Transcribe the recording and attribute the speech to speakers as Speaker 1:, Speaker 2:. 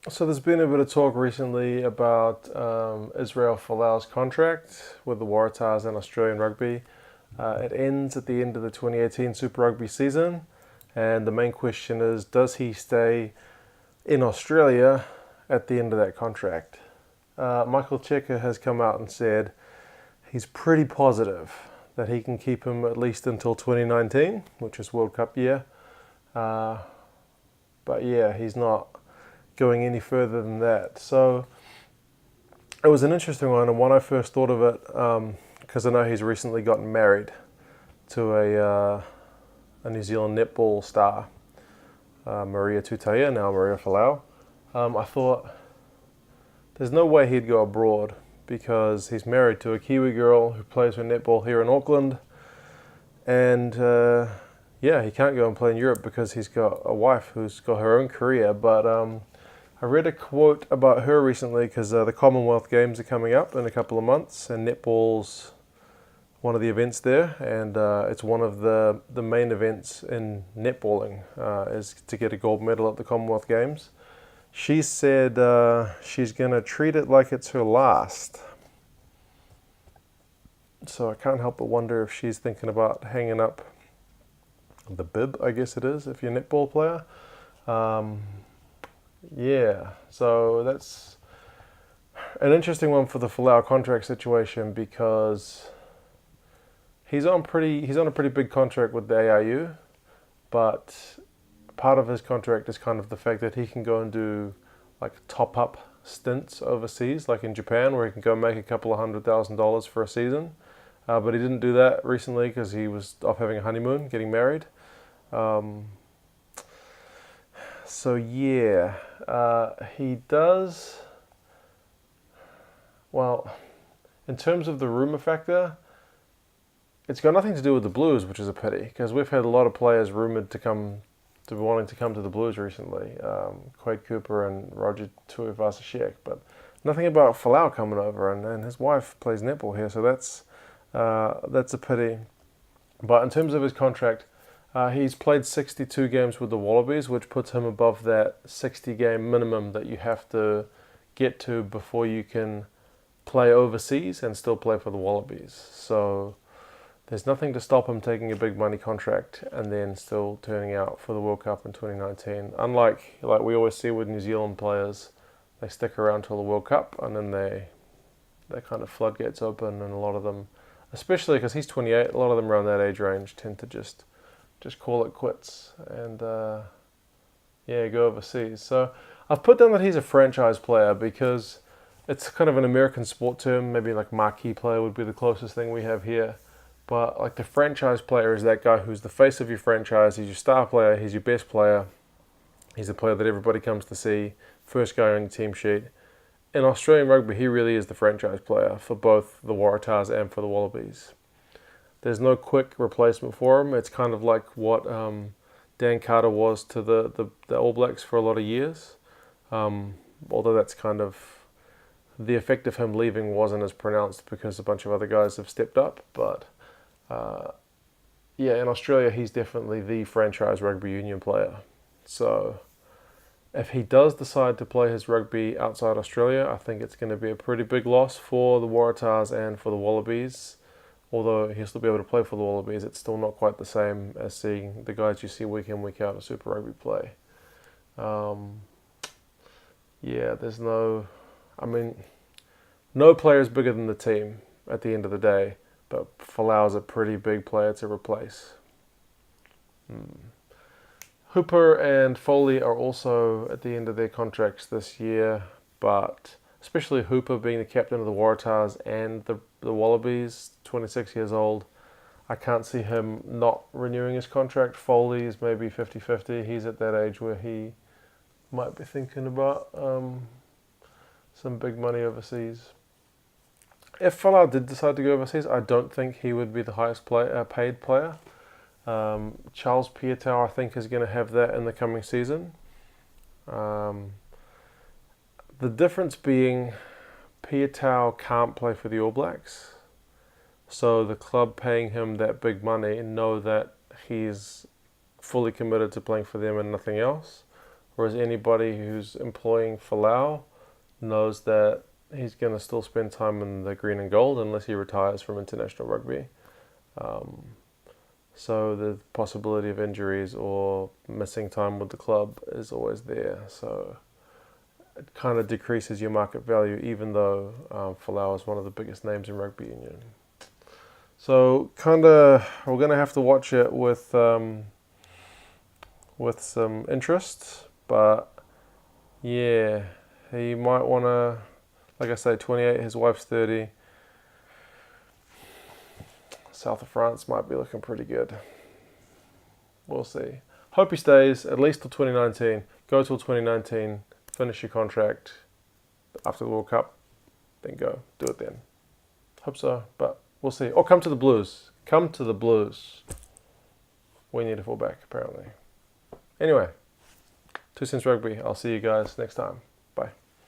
Speaker 1: So there's been a bit of talk recently about Israel Folau's contract with the Waratahs and Australian Rugby. It ends at the end of the 2018 Super Rugby season, and the main question is, does he stay in Australia at the end of that contract? Michael Cheika has come out and said he's pretty positive that he can keep him at least until 2019, which is World Cup year. Uh, but yeah, he's not going any further than that. So it was an interesting one, and when I first thought of it, because I know he's recently gotten married to a New Zealand netball star, Maria Tutaya, now Maria Folau. I thought there's no way he'd go abroad because he's married to a Kiwi girl who plays her netball here in Auckland, and yeah, he can't go and play in Europe because he's got a wife who's got her own career. But I read a quote about her recently because the Commonwealth Games are coming up in a couple of months, and netball's one of the events there, and it's one of the main events in netballing is to get a gold medal at the Commonwealth Games. She said she's going to treat it like it's her last. So I can't help but wonder if she's thinking about hanging up the bib, I guess it is, if you're a netball player. Yeah, so that's an interesting one for the Folau contract situation because he's on a pretty big contract with the ARU, but part of his contract is kind of the fact that he can go and do like top up stints overseas, like in Japan, where he can go make a couple of $100,000 for a season. But he didn't do that recently because he was off having a honeymoon, getting married. Um, so yeah, he does. Well, in terms of the rumor factor, it's got nothing to do with the Blues, which is a pity because we've had a lot of players rumored to be wanting to come to the Blues recently, Quade Cooper and Roger Tuivasa-Sheck, but nothing about Folau coming over, and his wife plays netball here, so that's a pity. But in terms of his contract, he's played 62 games with the Wallabies, which puts him above that 60-game minimum that you have to get to before you can play overseas and still play for the Wallabies. So there's nothing to stop him taking a big money contract and then still turning out for the World Cup in 2019. Unlike like we always see with New Zealand players, they stick around till the World Cup and then they kind of floodgates open, and a lot of them, especially because he's 28, a lot of them around that age range tend to just call it quits and yeah, go overseas. So I've put down that he's a franchise player because it's kind of an American sport term. Maybe like marquee player would be the closest thing we have here. But like the franchise player is that guy who's the face of your franchise. He's your star player. He's your best player. He's the player that everybody comes to see. First guy on your team sheet. In Australian rugby, he really is the franchise player for both the Waratahs and for the Wallabies. There's no quick replacement for him. It's kind of like what Dan Carter was to the All Blacks for a lot of years. Although that's kind of the effect of him leaving wasn't as pronounced because a bunch of other guys have stepped up, but yeah, in Australia, he's definitely the franchise rugby union player. So if he does decide to play his rugby outside Australia, I think it's going to be a pretty big loss for the Waratahs and for the Wallabies. Although he'll still be able to play for the Wallabies, it's still not quite the same as seeing the guys you see week in, week out in Super Rugby play. Yeah, no player is bigger than the team at the end of the day. But Folau's a pretty big player to replace. Hooper and Foley are also at the end of their contracts this year, but especially Hooper being the captain of the Waratahs and the Wallabies, 26 years old, I can't see him not renewing his contract. Foley is maybe 50-50. He's at that age where he might be thinking about some big money overseas. If Folau did decide to go overseas, I don't think he would be the highest paid player. Charles Piutau, I think, is going to have that in the coming season. The difference being Piutau can't play for the All Blacks, so the club paying him that big money know that he's fully committed to playing for them and nothing else. Whereas anybody who's employing Folau knows that he's going to still spend time in the green and gold unless he retires from international rugby. So the possibility of injuries or missing time with the club is always there. So it kind of decreases your market value, even though Folau is one of the biggest names in rugby union. So kind of, we're going to have to watch it with some interest, but yeah, he might want to, like I say, 28, his wife's 30. South of France might be looking pretty good. We'll see. Hope he stays at least till 2019. Go till 2019, finish your contract after the World Cup, then go. Do it then. Hope so, but we'll see. Or come to the Blues. Come to the Blues. We need a fullback, apparently. Anyway, 2 Cents Rugby. I'll see you guys next time.